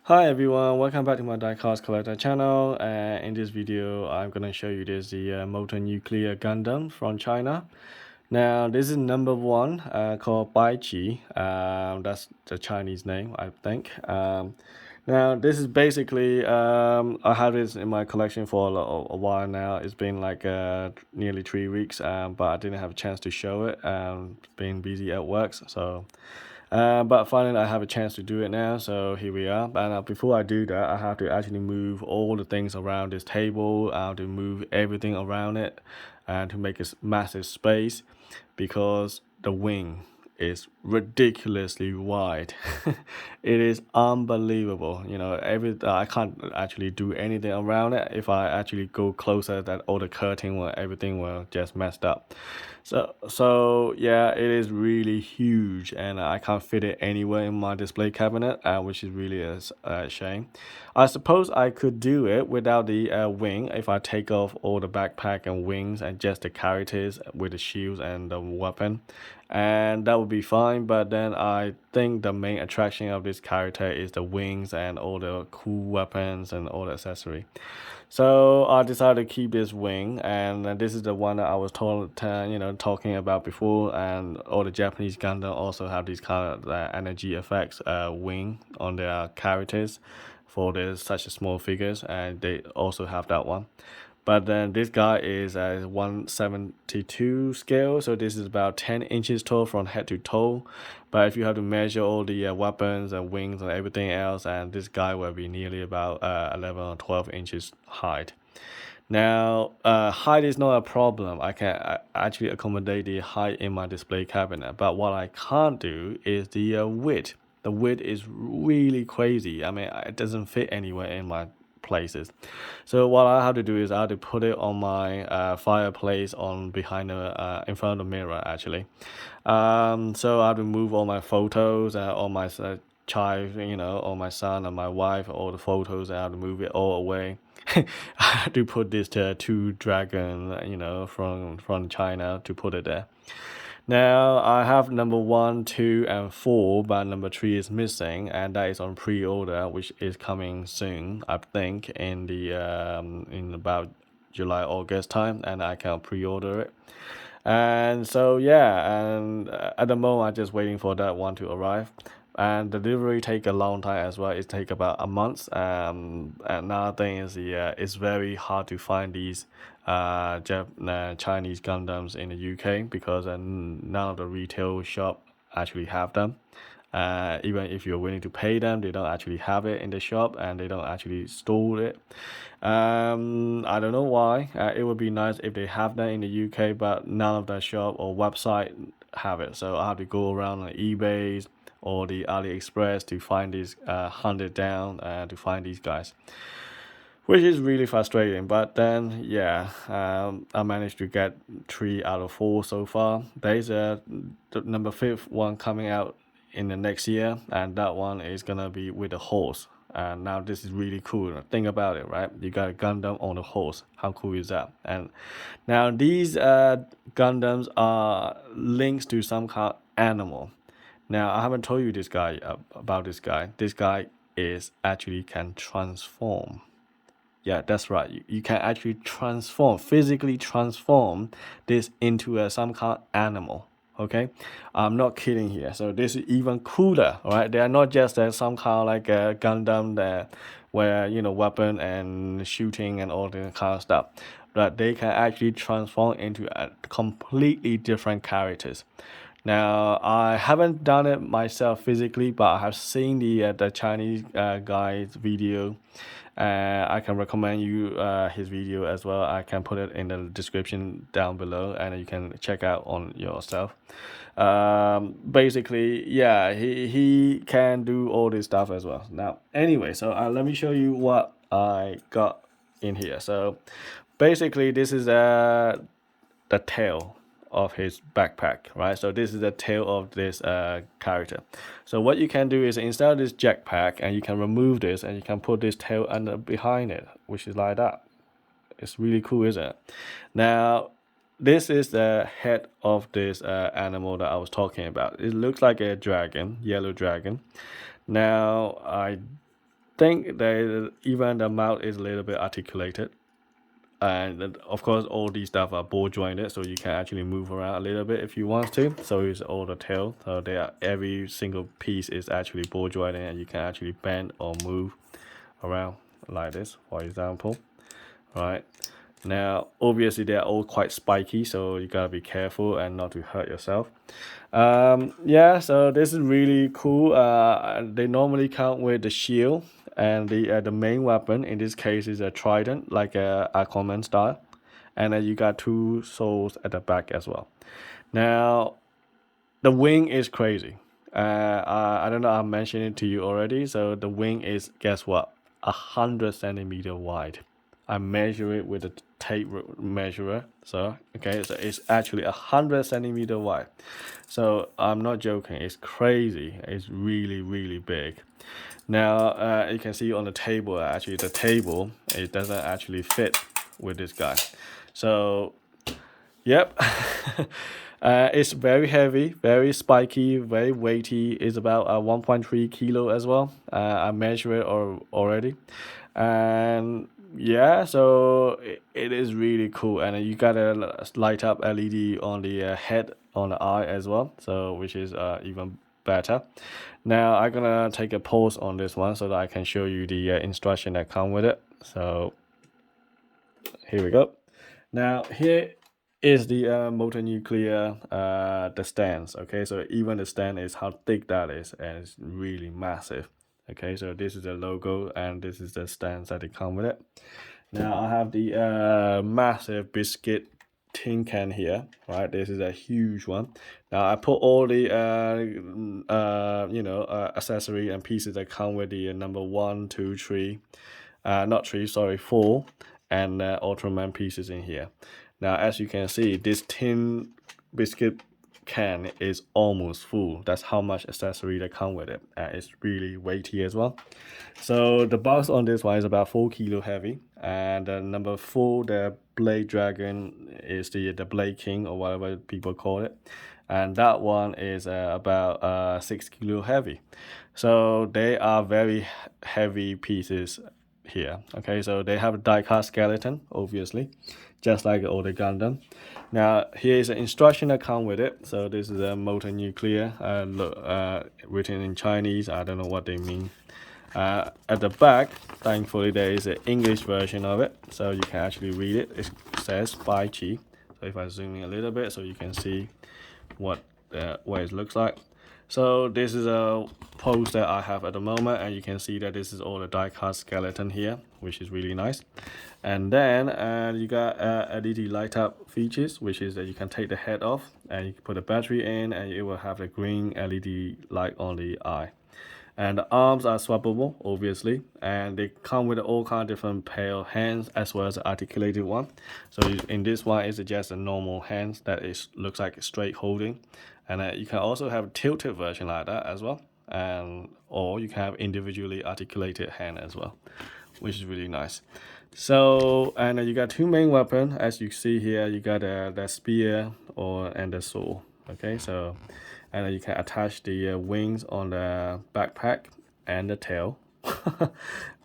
Hi everyone, welcome back to my Diecast collector channel. And in this video, I'm gonna show you the Motor Nuclear Gundam from China. Now this is number one, called Baiqi. That's the Chinese name, I think. Now this is basically I have this in my collection for a while now. It's been like nearly 3 weeks, but I didn't have a chance to show it. Being busy at work, so. But finally, I have a chance to do it now, so here we are. And before I do that, I have to actually move all the things around this table. I have to move everything around it, and to make a massive space, because the wing is ridiculously wide. It is unbelievable. I can't actually do anything around it. If I actually go closer, that all the curtain will everything will just messed up. So yeah, it is really huge, and I can't fit it anywhere in my display cabinet, which is really a shame. I suppose I could do it without the wing if I take off all the backpack and wings and just the characters with the shields and the weapon, and that would be fine. But then I think the main attraction of this character is the wings and all the cool weapons and all the accessory. So I decided to keep this wing, and this is the one that I was talking about before. And all the Japanese Gundam also have these kind of energy effects wing on their characters for such small figures, and they also have that one. But then this guy is a 172 scale, so this is about 10 inches tall from head to toe. But if you have to measure all the weapons and wings and everything else, and this guy will be nearly about 11 or 12 inches height. Now, height is not a problem. I can actually accommodate the height in my display cabinet. But what I can't do is the width. The width is really crazy. I mean, it doesn't fit anywhere in my places. So what I have to do is I have to put it on my fireplace on behind the in front of the mirror actually. So I have to move all my photos, all my child, all my son and my wife, all the photos. I have to move it all away. I had to put this two dragon, from China to put it there. Now I have number 1, 2, and 4, but number 3 is missing, and that is on pre-order, which is coming soon. I think in about July, August time, and I can pre-order it. And so yeah, and at the moment I'm just waiting for that one to arrive. And the delivery take a long time as well. It take about a month. And another thing is it's very hard to find these Chinese Gundams in the UK, because none of the retail shop actually have them. Even if you're willing to pay them, they don't actually have it in the shop, and they don't actually store it. I don't know why. It would be nice if they have that in the UK, but none of the shop or website have it. So I have to go around on eBay or the AliExpress to find these, hunt it down, to find these guys, which is really frustrating. But then yeah, I managed to get 3 out of 4 so far. There's the number 5th one coming out in the next year, and that one is gonna be with a horse. And now this is really cool. Think about it, right? You got a Gundam on a horse. How cool is that? And now these Gundams are links to some kind of animal. Now I haven't told you this guy about this guy. This guy is actually can transform. Yeah, that's right. You can actually physically transform this into some kind of animal. Okay, I'm not kidding here. So this is even cooler, right? They are not just some kind of like a Gundam that where weapon and shooting and all that kind of stuff, but they can actually transform into a completely different characters. Now I haven't done it myself physically, but I have seen the Chinese guy's video. I can recommend you his video as well. I can put it in the description down below, and you can check out on yourself. Basically, yeah, he can do all this stuff as well. Now, anyway, so let me show you what I got in here. So, basically, this is the tail of his backpack, right? So this is the tail of this character. So what you can do is, instead of this jetpack, and you can remove this, and you can put this tail under behind it, which is like that. It's really cool, isn't it? Now this is the head of this animal that I was talking about. It looks like a dragon, yellow dragon. Now I think that even the mouth is a little bit articulated. And of course, all these stuff are ball jointed, so you can actually move around a little bit if you want to. So is all the tail. So every single piece is actually ball jointed, and you can actually bend or move around like this, for example. Right. Now, obviously, they're all quite spiky, so you gotta be careful and not to hurt yourself. Yeah, so this is really cool. They normally come with the shield, and the main weapon in this case is a trident, like a Aquaman style, and then you got two swords at the back as well. Now, the wing is crazy. I don't know. I mentioned it to you already. So the wing is, guess what, 100 centimeter wide. I measure it with a tape measurer. So okay, so it's actually 100 centimeter wide. So I'm not joking. It's crazy. It's really big. Now you can see on the table. Actually, the table, it doesn't actually fit with this guy. So yep. It's very heavy, very spiky, very weighty. It's about 1.3 kilo as well. I measure it already. And yeah, so it is really cool. And you got a light up LED on the head, on the eye as well. So which is even better. Now I'm gonna take a pause on this one so that I can show you the instruction that come with it. So here we go. Now here is the Motor Nuclear the stands. Okay, so even the stand is how thick that is, and it's really massive. Okay, so this is the logo, and this is the stands that they come with it. Now I have the massive biscuit tin can here, right? This is a huge one. Now I put all the accessory and pieces that come with the number 1, 2, 3, not 3, sorry, 4, and Ultraman pieces in here. Now, as you can see, this tin biscuit can is almost full. That's how much accessory that come with it. It's really weighty as well. So the box on this one is about 4 kilo heavy. And number 4, the Blade Dragon, is the Blade King, or whatever people call it. And that one is about 6 kilo heavy. So they are very heavy pieces here. Okay, so they have a die-cast skeleton, obviously, just like all the Gundam. Now here is an instruction that come with it. So this is a Motor Nuclear, written in Chinese. I don't know what they mean. At the back, thankfully, there is an English version of it, so you can actually read it. It says pricey. So if I zoom in a little bit, so you can see what it looks like. So this is a pose that I have at the moment, and you can see that this is all the die-cast skeleton here, which is really nice. And then you got LED light up features, which is that you can take the head off and you can put a battery in, and it will have the green LED light on the eye. And the arms are swappable, obviously, and they come with all kind of different pale hands as well as an articulated one. So in this one, it's just a normal hands that looks like a straight holding, and you can also have a tilted version like that as well, and or you can have individually articulated hand as well, which is really nice. So and you got two main weapons, as you see here. You got the spear and the sword. Okay, so. And you can attach the wings on the backpack and the tail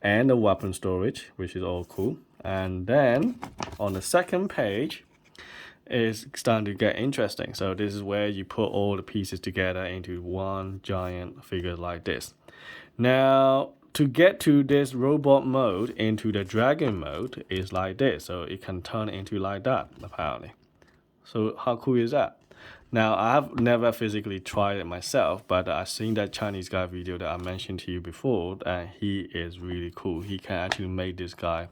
and the weapon storage, which is all cool. And then on the second page, it's starting to get interesting. So this is where you put all the pieces together into one giant figure like this. Now, to get to this robot mode into the dragon mode is like this. So it can turn into like that, apparently. So how cool is that? Now, I have never physically tried it myself, but I've seen that Chinese guy video that I mentioned to you before, and he is really cool. He can actually make this guy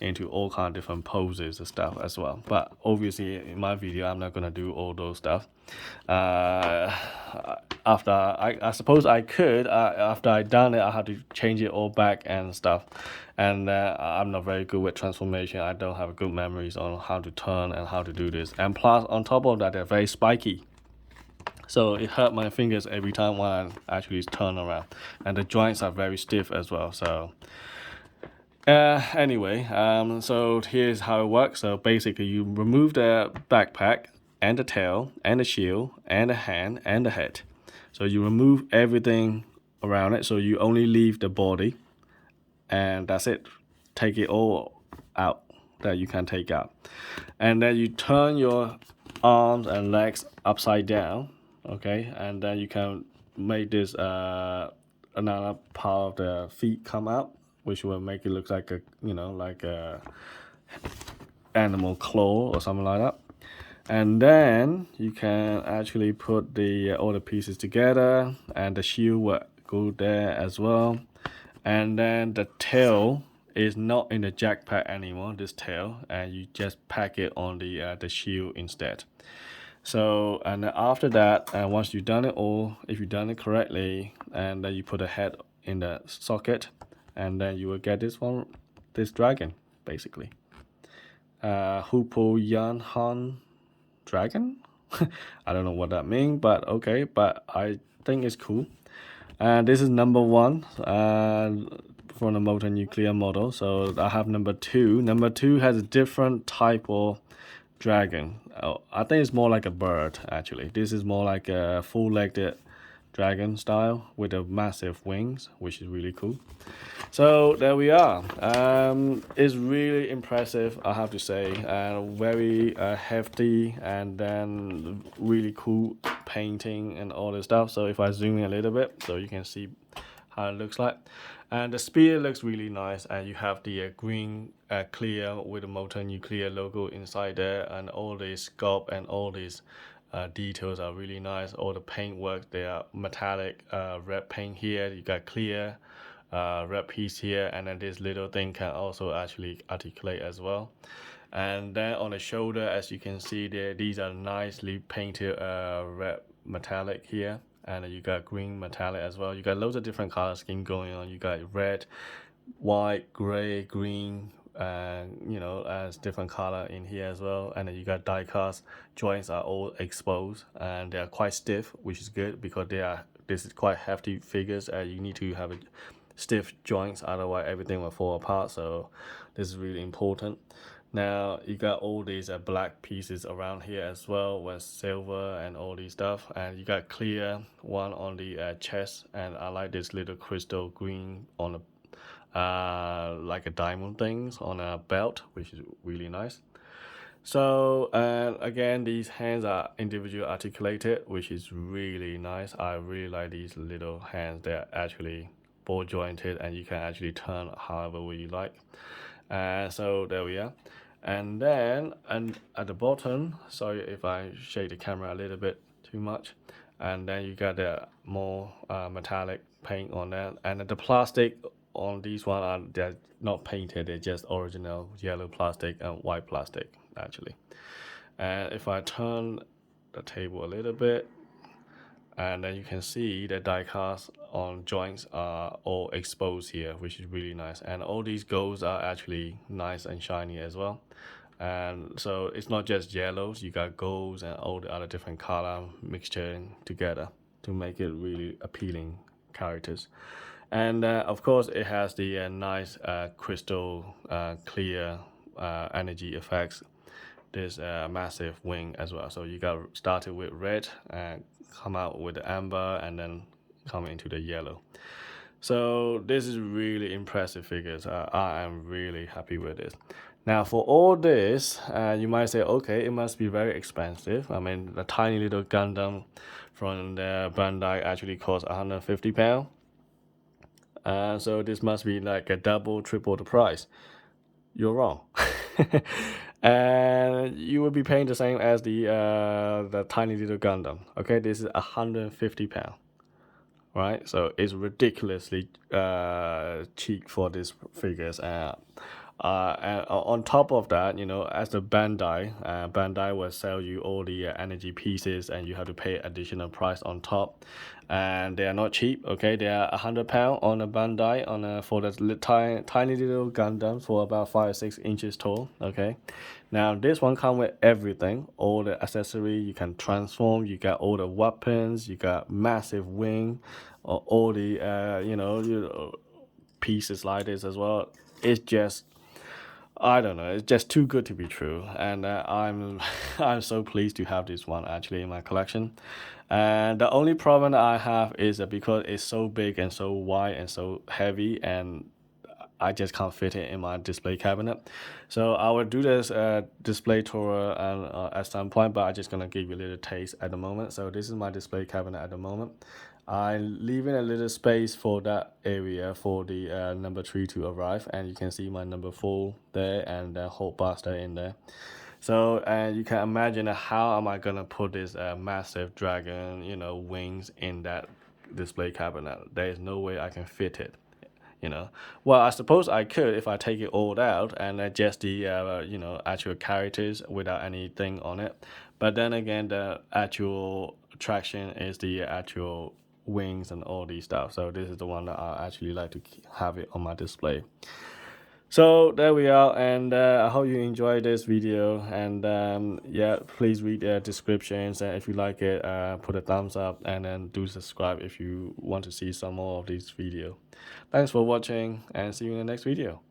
into all kind of different poses and stuff as well. But obviously, in my video, I'm not going to do all those stuff. After I suppose I could, after I done it, I had to change it all back and stuff. And I'm not very good with transformation. I don't have good memories on how to turn and how to do this. And plus, on top of that, they're very spiky. So it hurt my fingers every time when I actually turn around. And the joints are very stiff as well. So anyway, so here's how it works. So basically, you remove the backpack and the tail and the shield and the hand and the head. So you remove everything around it. So you only leave the body and that's it. Take it all out that you can take out, and then you turn your arms and legs upside down, okay, and then you can make this another part of the feet come out, which will make it look like a, you know, like a animal claw or something like that. And then you can actually put the all the pieces together, and the shield will go there as well. And then the tail is not in the jackpack anymore, this tail, and you just pack it on the shield instead. So, and then after that, once you've done it all, if you've done it correctly, and then you put a head in the socket, and then you will get this dragon, basically. Hupo Yan Han dragon. I don't know what that means, but okay, but I think it's cool. And this is number 1 from the Motor Nuclear model. So I have number 2. Number 2 has a different type of dragon. I think it's more like a bird, actually. This is more like a full-legged dragon style with a massive wings, which is really cool. So there we are. It's really impressive, I have to say. Very hefty, and then really cool painting and all this stuff. So if I zoom in a little bit, so you can see how it looks like. And the spear looks really nice, and you have the green clear with the Motor Nuclear logo inside there, and all the sculpt and all these details are really nice. All the paint work, they are metallic red paint here. You got clear red piece here, and then this little thing can also actually articulate as well. And then on the shoulder, as you can see there, these are nicely painted red metallic here, and you got green metallic as well. You got loads of different color scheme going on. You got red, white, gray, green, and you know, as different color in here as well. And then you got die cast joints are all exposed, and they are quite stiff, which is good because this is quite hefty figures. You need to have a stiff joints, otherwise everything will fall apart. So this is really important. Now you got all these black pieces around here as well with silver and all these stuff, and you got clear one on the chest, and I like this little crystal green on the like a diamond things on a belt, which is really nice. So again, these hands are individually articulated, which is really nice. I really like these little hands. They're actually ball jointed, and you can actually turn however way you like. So there we are. And then, and at the bottom, sorry if I shake the camera a little bit too much, and then you got the more metallic paint on that, and the plastic on these one they're not painted, they're just original yellow plastic and white plastic actually. And if I turn the table a little bit, and then you can see the die cast on joints are all exposed here, which is really nice, and all these golds are actually nice and shiny as well. And so it's not just yellows, you got golds and all the other different color mixture together to make it really appealing characters. And of course it has the nice crystal clear energy effects. There's a massive wing as well. So you got started with red and come out with the amber, and then come into the yellow. So this is really impressive figures. I am really happy with this. Now for all this, you might say, okay, it must be very expensive. I mean, the tiny little Gundam from the Bandai actually costs £150. So this must be like a double, triple the price. You're wrong. And you will be paying the same as the tiny little Gundam. Okay, this is £150, right? So it's ridiculously cheap for these figures. And on top of that, you know, as the Bandai will sell you all the energy pieces, and you have to pay additional price on top, and they are not cheap. Okay, they are £100 on a Bandai for the tiny little Gundam for about 5 or 6 inches tall. Okay, now this one comes with everything, all the accessory you can transform. You got all the weapons, you got massive wing, all the pieces like this as well. It's just, I don't know, it's just too good to be true, and I'm so pleased to have this one actually in my collection. And the only problem that I have is that because it's so big and so wide and so heavy, and I just can't fit it in my display cabinet. So I will do this display tour and at some point, but I'm just gonna give you a little taste at the moment. So this is my display cabinet at the moment. I leaving a little space for that area for the number 3 to arrive, and you can see my number 4 there and the whole buster in there. So you can imagine how am I gonna put this massive dragon, wings in that display cabinet. There is no way I can fit it. Well, I suppose I could if I take it all out and just the actual characters without anything on it. But then again, the actual attraction is the actual wings and all these stuff. So this is the one that I actually like to have it on my display. So there we are, and I hope you enjoyed this video, and yeah, please read the descriptions, and if you like it, put a thumbs up, and then do subscribe if you want to see some more of these videos. Thanks for watching, and see you in the next video.